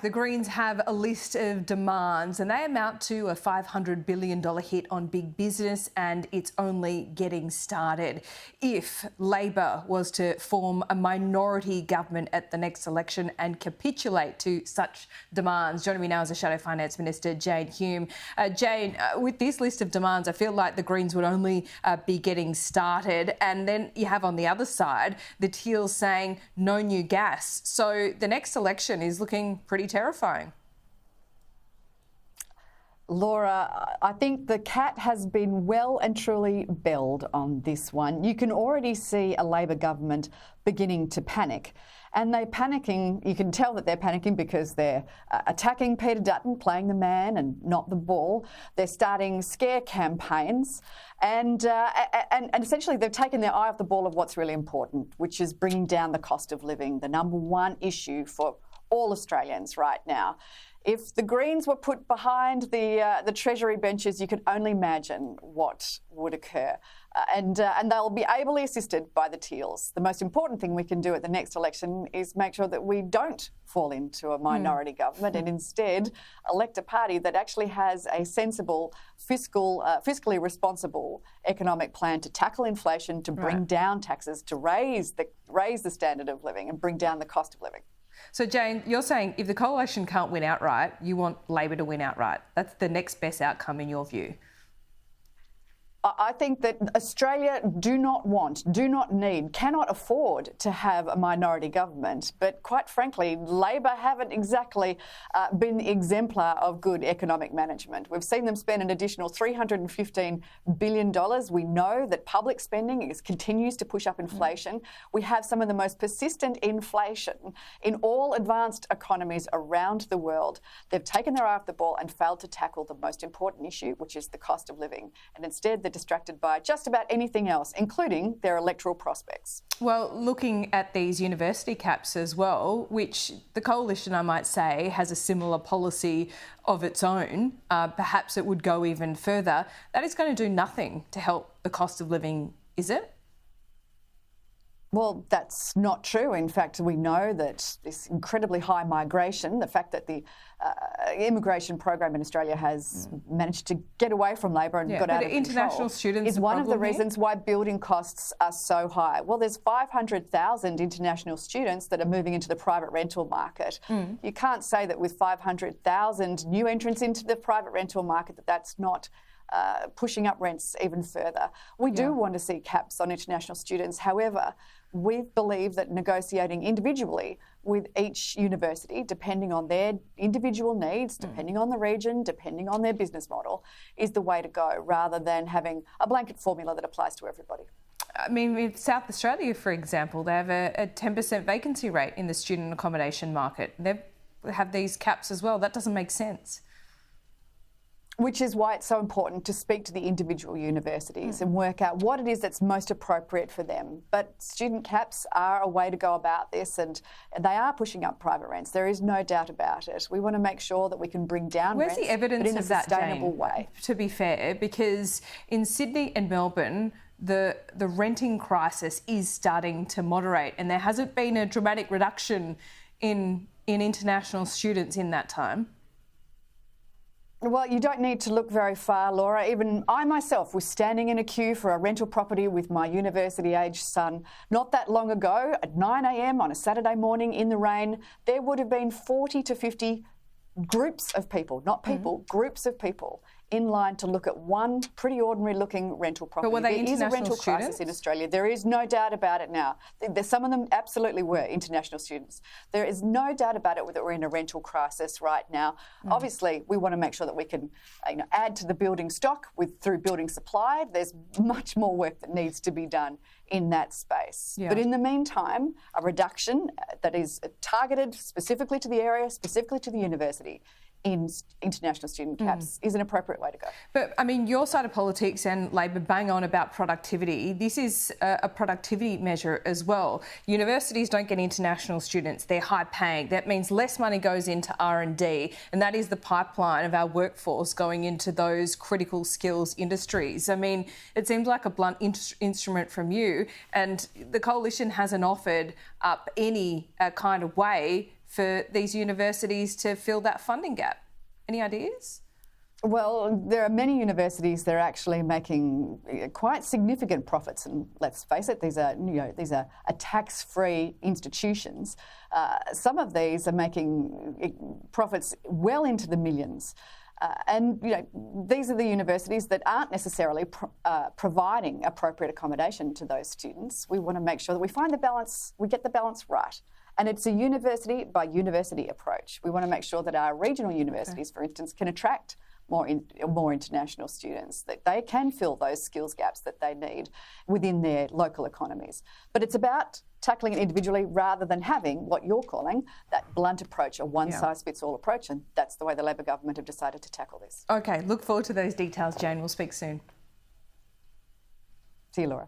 the Greens have a list of demands and they amount to a $500 billion hit on big business, and it's only getting started. If Labor was to form a minority government at the next election and capitulate to such demands. Joining me now is the Shadow Finance Minister, Jane Hume. Jane, with this list of demands, I feel like the Greens would only be getting started, and then you have on the other side the Teals saying no new gas. So the next election is looking pretty terrifying. Laura, I think the cat has been well and truly belled on this one. You can already see a Labor government beginning to panic. And they're panicking, you can tell that they're panicking because they're attacking Peter Dutton, playing the man and not the ball. They're starting scare campaigns and essentially they've taken their eye off the ball of what's really important, which is bringing down the cost of living, the number one issue for all Australians right now. If the Greens were put behind the Treasury benches, you could only imagine what would occur. And they'll be ably assisted by the Teals. The most important thing we can do at the next election is make sure that we don't fall into a minority government and instead elect a party that actually has a sensible, fiscally responsible economic plan to tackle inflation, to bring down taxes, to raise the standard of living and bring down the cost of living. So, Jane, you're saying if the coalition can't win outright, you want Labor to win outright. That's the next best outcome in your view. I think that Australia do not need, cannot afford to have a minority government. But quite frankly, Labor haven't exactly been the exemplar of good economic management. We've seen them spend an additional $315 billion. We know that public spending continues to push up inflation. We have some of the most persistent inflation in all advanced economies around the world. They've taken their eye off the ball and failed to tackle the most important issue, which is the cost of living. And instead, they're distracted by just about anything else, including their electoral prospects. Well, looking at these university caps as well, which the coalition, I might say, has a similar policy of its own, perhaps it would go even further. That is going to do nothing to help the cost of living, is it? Well, that's not true. In fact, we know that this incredibly high migration, the fact that the immigration program in Australia has managed to get away from Labor and got out of international control, students is one of the reasons why building costs are so high. Well, there's 500,000 international students that are moving into the private rental market. You can't say that with 500,000 new entrants into the private rental market that's not pushing up rents even further. We do want to see caps on international students. However, we believe that negotiating individually with each university, depending on their individual needs, depending on the region, depending on their business model, is the way to go, rather than having a blanket formula that applies to everybody. I mean, in South Australia, for example, they have a 10% vacancy rate in the student accommodation market. They have these caps as well. That doesn't make sense. Which is why it's so important to speak to the individual universities and work out what it is that's most appropriate for them. But student caps are a way to go about this, and they are pushing up private rents. There is no doubt about it. We want to make sure that we can bring down rents, the evidence but in a of that, sustainable Jane, way. To be fair, because in Sydney and Melbourne, the renting crisis is starting to moderate, and there hasn't been a dramatic reduction in international students in that time. Well, you don't need to look very far, Laura. Even I myself was standing in a queue for a rental property with my university-aged son not that long ago at 9 a.m. on a Saturday morning in the rain. There would have been 40 to 50 groups of people, not people, groups of people in line to look at one pretty ordinary looking rental property. But were they there is a rental students? crisis in Australia. There is no doubt about it now. Some of them absolutely were international students. There is no doubt about it that we're in a rental crisis right now. Obviously, we want to make sure that we can add to the building stock through building supply. There's much more work that needs to be done in that space. But in the meantime, a reduction that is targeted specifically to the area, specifically to the university, in international student caps is an appropriate way to go. But, I mean, your side of politics and Labor bang on about productivity. This is a productivity measure as well. Universities don't get international students. They're high paying. That means less money goes into R&D, and that is the pipeline of our workforce going into those critical skills industries. I mean, it seems like a blunt instrument from you, and the coalition hasn't offered up any kind of way for these universities to fill that funding gap? Any ideas? Well, there are many universities that are actually making quite significant profits, and let's face it, these are tax-free institutions. Some of these are making profits well into the millions. And these are the universities that aren't necessarily providing appropriate accommodation to those students. We want to make sure that we find the balance, we get the balance right. And it's a university by university approach. We want to make sure that our regional universities, for instance, can attract more international students, that they can fill those skills gaps that they need within their local economies. But it's about tackling it individually rather than having what you're calling that blunt approach, a one-size-fits-all approach, and that's the way the Labor government have decided to tackle this. Okay, look forward to those details, Jane. We'll speak soon. See you, Laura.